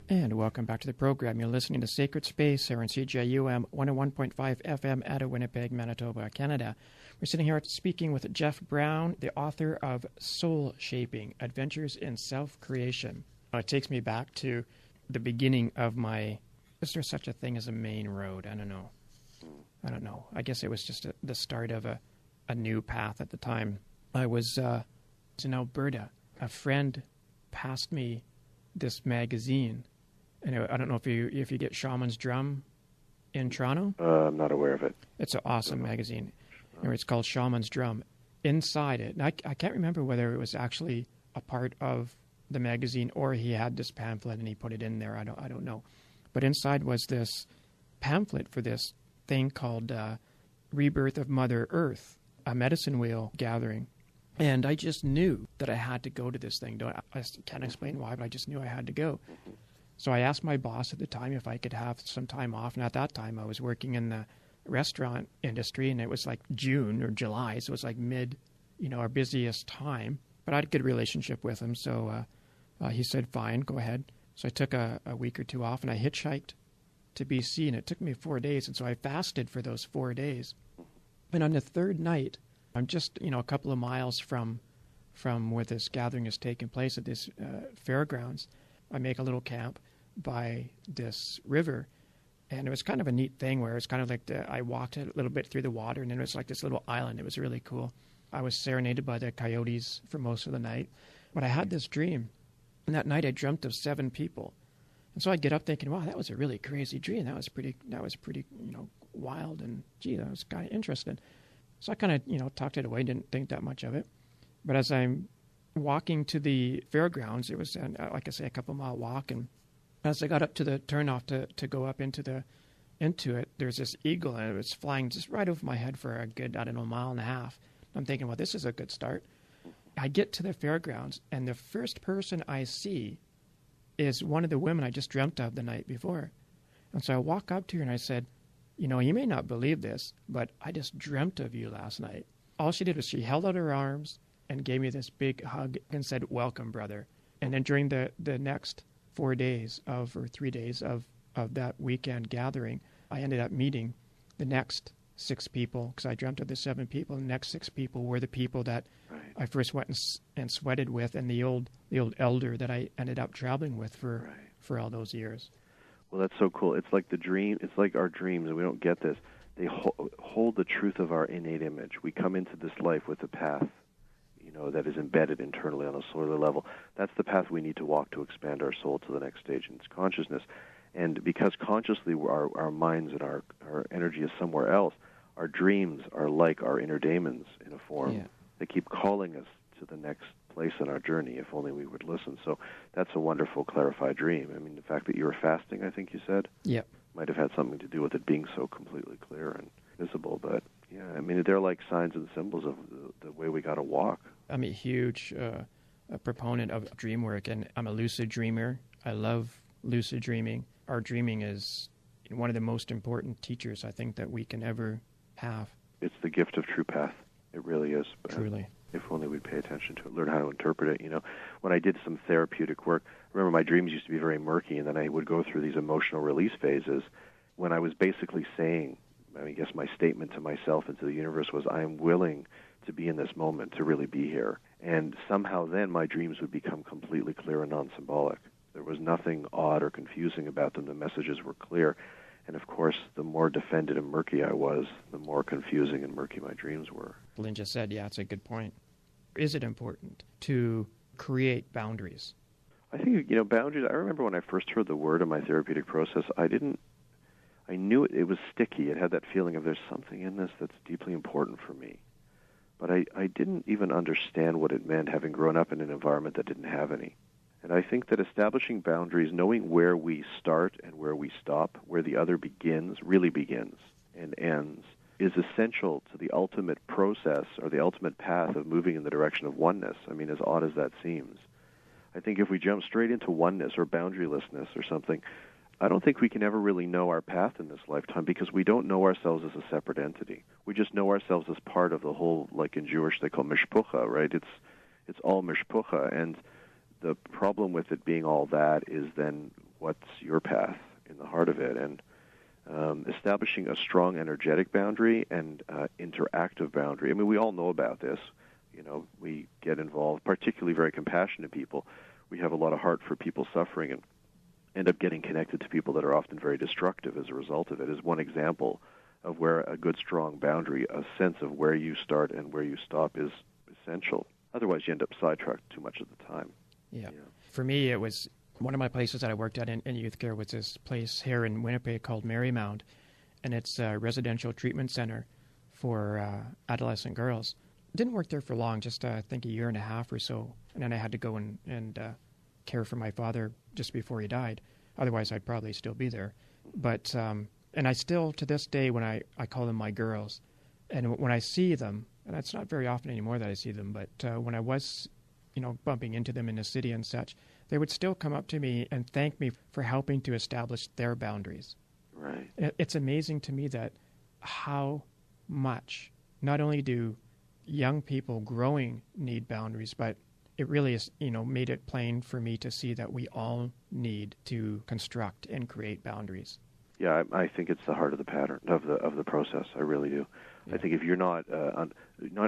And welcome back to the program. You're listening to Sacred Space here on CJUM 101.5 FM out of Winnipeg, Manitoba, Canada. We're sitting here speaking with Jeff Brown, the author of Soulshaping, Adventures in Self-Creation. It takes me back to the beginning of my, is there such a thing as a main road? I don't know. I guess it was just the start of a new path at the time. I was in Alberta. A friend passed me this magazine. And I don't know if you get Shaman's Drum in Toronto. I'm not aware of it. It's an awesome magazine. It's called Shaman's Drum. Inside it, and I can't remember whether it was actually a part of the magazine or he had this pamphlet and he put it in there. I don't know. But inside was this pamphlet for this thing called Rebirth of Mother Earth, a medicine wheel gathering. And I just knew that I had to go to this thing. I can't explain why, but I just knew I had to go. So I asked my boss at the time if I could have some time off. And at that time, I was working in the restaurant industry, and it was like June or July. So it was like our busiest time. But I had a good relationship with him. So he said, fine, go ahead. So I took a week or two off, and I hitchhiked to BC. And it took me 4 days. And so I fasted for those 4 days. And on the third night, I'm just, a couple of miles from where this gathering is taking place at this fairgrounds. I make a little camp by this river, and it was kind of a neat thing where it's kind of like I walked a little bit through the water, and then it was like this little island. It was really cool. I was serenaded by the coyotes for most of the night, but I had this dream, and that night I dreamt of 7 people, and so I'd get up thinking, wow, that was a really crazy dream. That was pretty, wild, and gee, that was kind of interesting. So I kind of, tucked it away, didn't think that much of it, but as I'm walking to the fairgrounds, it was, like I say, a couple-mile walk, and as I got up to the turnoff to go up into it, there's this eagle, and it was flying just right over my head for a good, mile and a half. I'm thinking, well, this is a good start. I get to the fairgrounds, and the first person I see is one of the women I just dreamt of the night before. And so I walk up to her, and I said, you may not believe this, but I just dreamt of you last night. All she did was she held out her arms and gave me this big hug and said, welcome, brother. And then during the next 4 days or 3 days of that weekend gathering, I ended up meeting the next 6 people, because I dreamt of the 7 people. The next 6 people were the people that I first went and sweated with, and the old elder that I ended up traveling with for all those years. Well, that's so cool. It's like the dream. It's like our dreams, and we don't get this. They hold the truth of our innate image. We come into this life with a path, that is embedded internally on a cellular level. That's the path we need to walk to expand our soul to the next stage in its consciousness. And because consciously our minds and our energy is somewhere else, our dreams are like our inner daemons in a form. Yeah. They keep calling us to the next place in our journey, if only we would listen. So that's a wonderful clarified dream. I mean, the fact that you were fasting, I think you said, might have had something to do with it being so completely clear and visible. But, yeah, I mean, they're like signs and symbols of the way we got to walk. I'm a huge proponent of dream work, and I'm a lucid dreamer. I love lucid dreaming. Our dreaming is one of the most important teachers I think that we can ever have. It's the gift of true path. It really is. Truly. If only we'd pay attention to it, learn how to interpret it. When I did some therapeutic work, I remember my dreams used to be very murky, and then I would go through these emotional release phases when I was basically saying, I guess my statement to myself and to the universe was, I am willing to be in this moment, to really be here. And somehow then my dreams would become completely clear and non-symbolic. There was nothing odd or confusing about them. The messages were clear. And of course, the more defended and murky I was, the more confusing and murky my dreams were. Lynn just said, it's a good point. Is it important to create boundaries? I think, boundaries, I remember when I first heard the word in my therapeutic process, I knew it was sticky. It had that feeling of there's something in this that's deeply important for me. But I didn't even understand what it meant, having grown up in an environment that didn't have any. And I think that establishing boundaries, knowing where we start and where we stop, where the other really begins and ends, is essential to the ultimate process or the ultimate path of moving in the direction of oneness. I mean, as odd as that seems. I think if we jump straight into oneness or boundarylessness or something, I don't think we can ever really know our path in this lifetime because we don't know ourselves as a separate entity. We just know ourselves as part of the whole, like in Jewish they call mishpucha, right? It's all mishpucha, and the problem with it being all that is then what's your path in the heart of it. And establishing a strong energetic boundary and interactive boundary. I mean, we all know about this. You know, we get involved, particularly very compassionate people. We have a lot of heart for people suffering and end up getting connected to people that are often very destructive as a result of it. Is one example of where a good, strong boundary, a sense of where you start and where you stop, is essential. Otherwise, you end up sidetracked too much of the time. Yeah. For me, it was one of my places that I worked at in youth care was this place here in Winnipeg called Marymount, and it's a residential treatment center for adolescent girls. Didn't work there for long, just I think a year and a half or so, and then I had to go and care for my father just before he died. Otherwise, I'd probably still be there. But and I still, to this day, when I call them my girls, and when I see them, and it's not very often anymore that I see them, but when I was, bumping into them in the city and such, they would still come up to me and thank me for helping to establish their boundaries. Right. It's amazing to me that how much, not only do young people growing need boundaries, but it really is, made it plain for me to see that we all need to construct and create boundaries. Yeah, I think it's the heart of the pattern of the process. I really do. Yeah. I think if you're not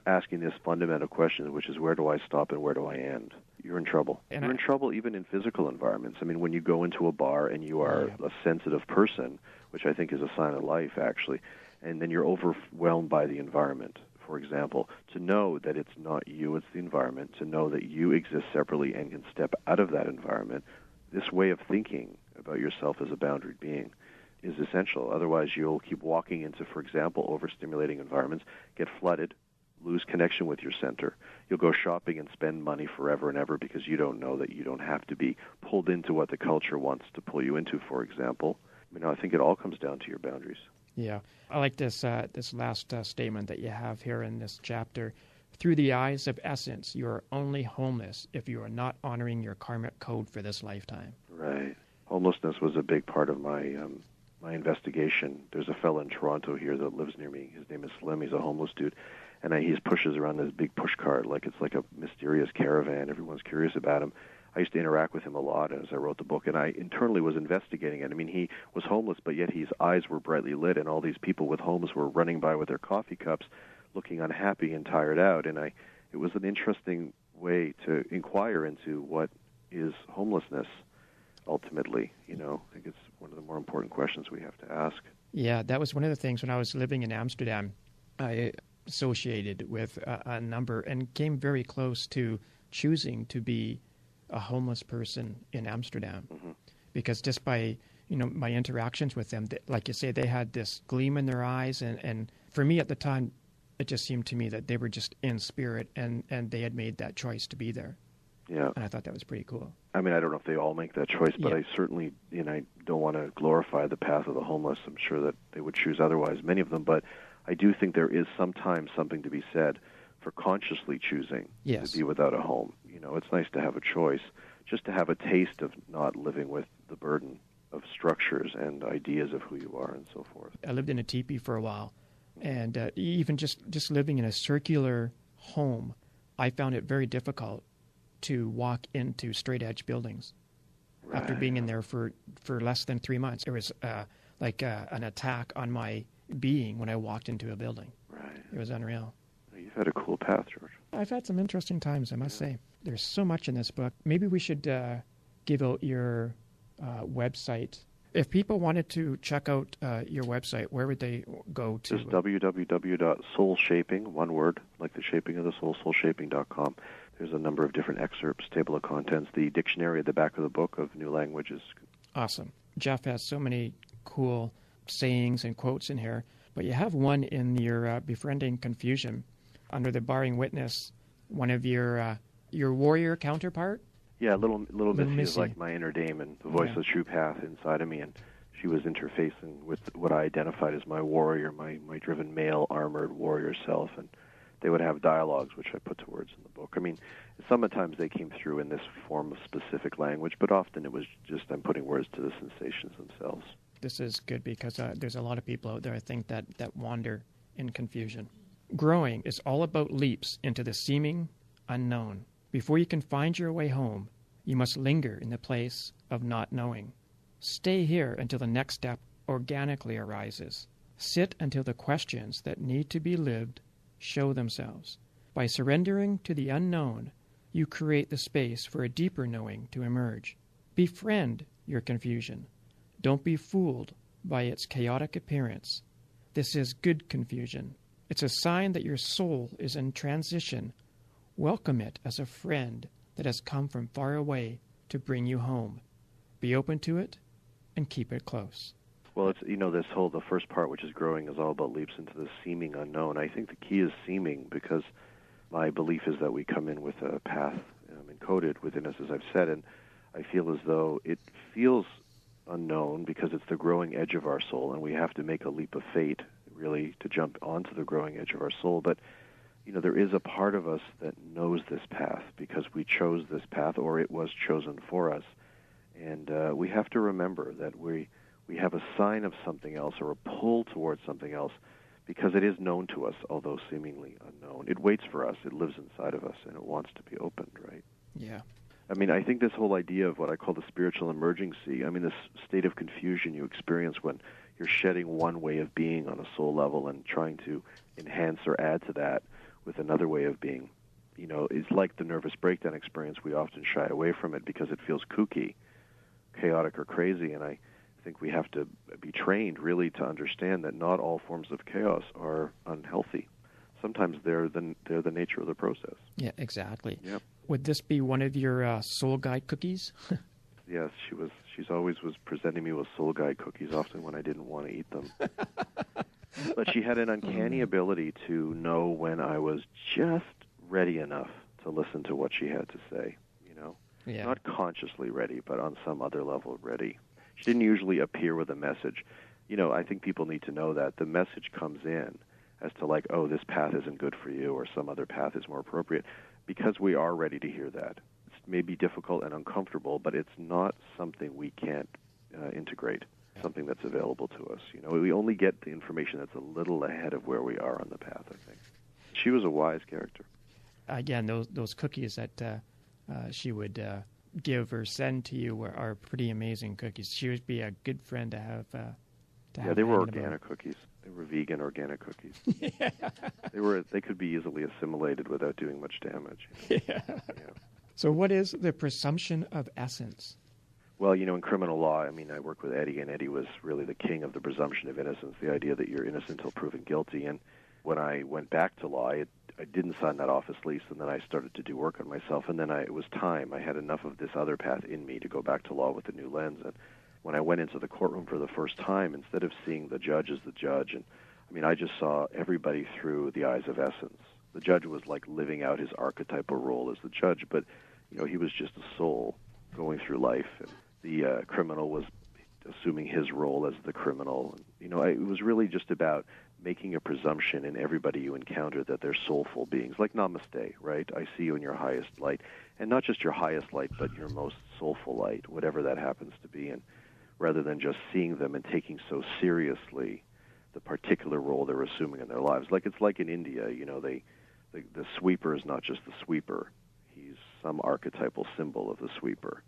asking this fundamental question, which is where do I stop and where do I end, you're in trouble. And you're in trouble even in physical environments. I mean, when you go into a bar and you are a sensitive person, which I think is a sign of life, actually, and then you're overwhelmed by the environment. For example, to know that it's not you, it's the environment, to know that you exist separately and can step out of that environment, this way of thinking about yourself as a boundaried being is essential. Otherwise, you'll keep walking into, for example, overstimulating environments, get flooded, lose connection with your center. You'll go shopping and spend money forever and ever because you don't know that you don't have to be pulled into what the culture wants to pull you into, for example. I think it all comes down to your boundaries. Yeah. I like this last statement that you have here in this chapter. Through the eyes of essence, you are only homeless if you are not honoring your karmic code for this lifetime. Right. Homelessness was a big part of my investigation. There's a fellow in Toronto here that lives near me. His name is Slim. He's a homeless dude. And he pushes around this big push cart like it's like a mysterious caravan. Everyone's curious about him. I used to interact with him a lot as I wrote the book, and I internally was investigating it. I mean, he was homeless, but yet his eyes were brightly lit, and all these people with homes were running by with their coffee cups, looking unhappy and tired out. And it was an interesting way to inquire into what is homelessness ultimately. I think it's one of the more important questions we have to ask. Yeah, that was one of the things when I was living in Amsterdam. I associated with a number and came very close to choosing to be a homeless person in Amsterdam, because just by my interactions with them, like you say, they had this gleam in their eyes, and for me at the time, it just seemed to me that they were just in spirit, and they had made that choice to be there. Yeah, and I thought that was pretty cool. I mean, I don't know if they all make that choice, but I certainly, I don't want to glorify the path of the homeless. I'm sure that they would choose otherwise, many of them, but I do think there is sometimes something to be said for consciously choosing to be without a home. It's nice to have a choice, just to have a taste of not living with the burden of structures and ideas of who you are and so forth. I lived in a teepee for a while, and even just living in a circular home, I found it very difficult to walk into straight-edge buildings. Right. After being in there for less than 3 months. It was like an attack on my being when I walked into a building. Right. It was unreal. You've had a cool path, George. I've had some interesting times, I must say. There's so much in this book. Maybe we should give out your website. If people wanted to check out your website, where would they go to? It's www.soulshaping, one word, like the shaping of the soul, soulshaping.com. There's a number of different excerpts, table of contents, the dictionary at the back of the book of new languages. Awesome. Jeff has so many cool sayings and quotes in here, but you have one in your Befriending Confusion. Under the barring witness, one of your warrior counterpart? Yeah, little Missy is like my inner daemon, the voice of the true path inside of me, and she was interfacing with what I identified as my warrior, my driven male armored warrior self, and they would have dialogues, which I put to words in the book. I mean, sometimes they came through in this form of specific language, but often it was just I'm putting words to the sensations themselves. This is good because there's a lot of people out there, I think, that wander in confusion. Growing is all about leaps into the seeming unknown. Before you can find your way home, you must linger in the place of not knowing. Stay here until the next step organically arises. Sit until the questions that need to be lived show themselves. By surrendering to the unknown, you create the space for a deeper knowing to emerge. Befriend your confusion. Don't be fooled by its chaotic appearance. This is good confusion. It's a sign that your soul is in transition. Welcome it as a friend that has come from far away to bring you home. Be open to it and keep it close. Well, it's, the first part, which is growing, is all about leaps into the seeming unknown. I think the key is seeming, because my belief is that we come in with a path encoded within us, as I've said, and I feel as though it feels unknown because it's the growing edge of our soul, and we have to make a leap of fate, really, to jump onto the growing edge of our soul. But, there is a part of us that knows this path because we chose this path, or it was chosen for us. And we have to remember that we have a sign of something else, or a pull towards something else, because it is known to us, although seemingly unknown. It waits for us. It lives inside of us, and it wants to be opened, right? Yeah. I think this whole idea of what I call the spiritual emergency, this state of confusion you experience when you're shedding one way of being on a soul level and trying to enhance or add to that with another way of being, is like the nervous breakdown experience. We often shy away from it because it feels kooky, chaotic, or crazy, and I think we have to be trained really to understand that not all forms of chaos are unhealthy. Sometimes they're the nature of the process. Yeah, exactly. Yep. Would this be one of your Soul Guide cookies? Yes, she's always was presenting me with Soul Guide cookies, often when I didn't want to eat them. But she had an uncanny ability to know when I was just ready enough to listen to what she had to say, Yeah. Not consciously ready, but on some other level ready. She didn't usually appear with a message. I think people need to know that the message comes in as to like, oh, this path isn't good for you, or some other path is more appropriate, because we are ready to hear that. It's maybe difficult and uncomfortable, but it's not something we can't integrate, something that's available to us. We only get the information that's a little ahead of where we are on the path, I think. She was a wise character. Again, those cookies that she would give or send to you are pretty amazing cookies. She would be a good friend to have. They were organic cookies. They were vegan organic cookies. Yeah. They could be easily assimilated without doing much damage. Yeah. So what is the presumption of essence? Well, in criminal law, I worked with Eddie, and Eddie was really the king of the presumption of innocence, the idea that you're innocent until proven guilty. And when I went back to law, I didn't sign that office lease, and then I started to do work on myself, and then it was time. I had enough of this other path in me to go back to law with a new lens. And when I went into the courtroom for the first time, instead of seeing the judge as the judge, and I just saw everybody through the eyes of essence. The judge was like living out his archetypal role as the judge, but he was just a soul going through life, and the criminal was assuming his role as the criminal. It was really just about making a presumption in everybody you encounter that they're soulful beings, like namaste, right? I see you in your highest light, and not just your highest light, but your most soulful light, whatever that happens to be. And rather than just seeing them and taking so seriously the particular role they're assuming in their lives. It's like in India, the sweeper is not just the sweeper. He's some archetypal symbol of the sweeper.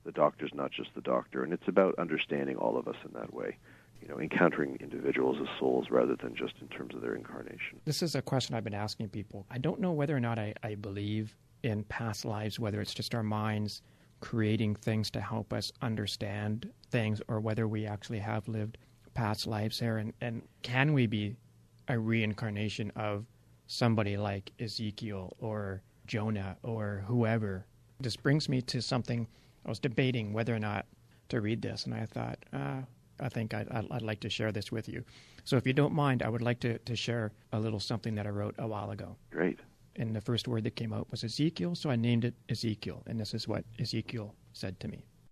The doctor's not just the doctor. And it's about understanding all of us in that way, encountering individuals as souls rather than just in terms of their incarnation. This is a question I've been asking people. I don't know whether or not I believe in past lives, whether it's just our minds creating things to help us understand things, or whether we actually have lived past lives here, and can we be a reincarnation of somebody like Ezekiel or Jonah or whoever? This brings me to something. I was debating whether or not to read this, and I thought, I think I'd like to share this with you. So if you don't mind, I would like to share a little something that I wrote a while ago. Great. And the first word that came out was Ezekiel, so I named it Ezekiel, and this is what Ezekiel said to me.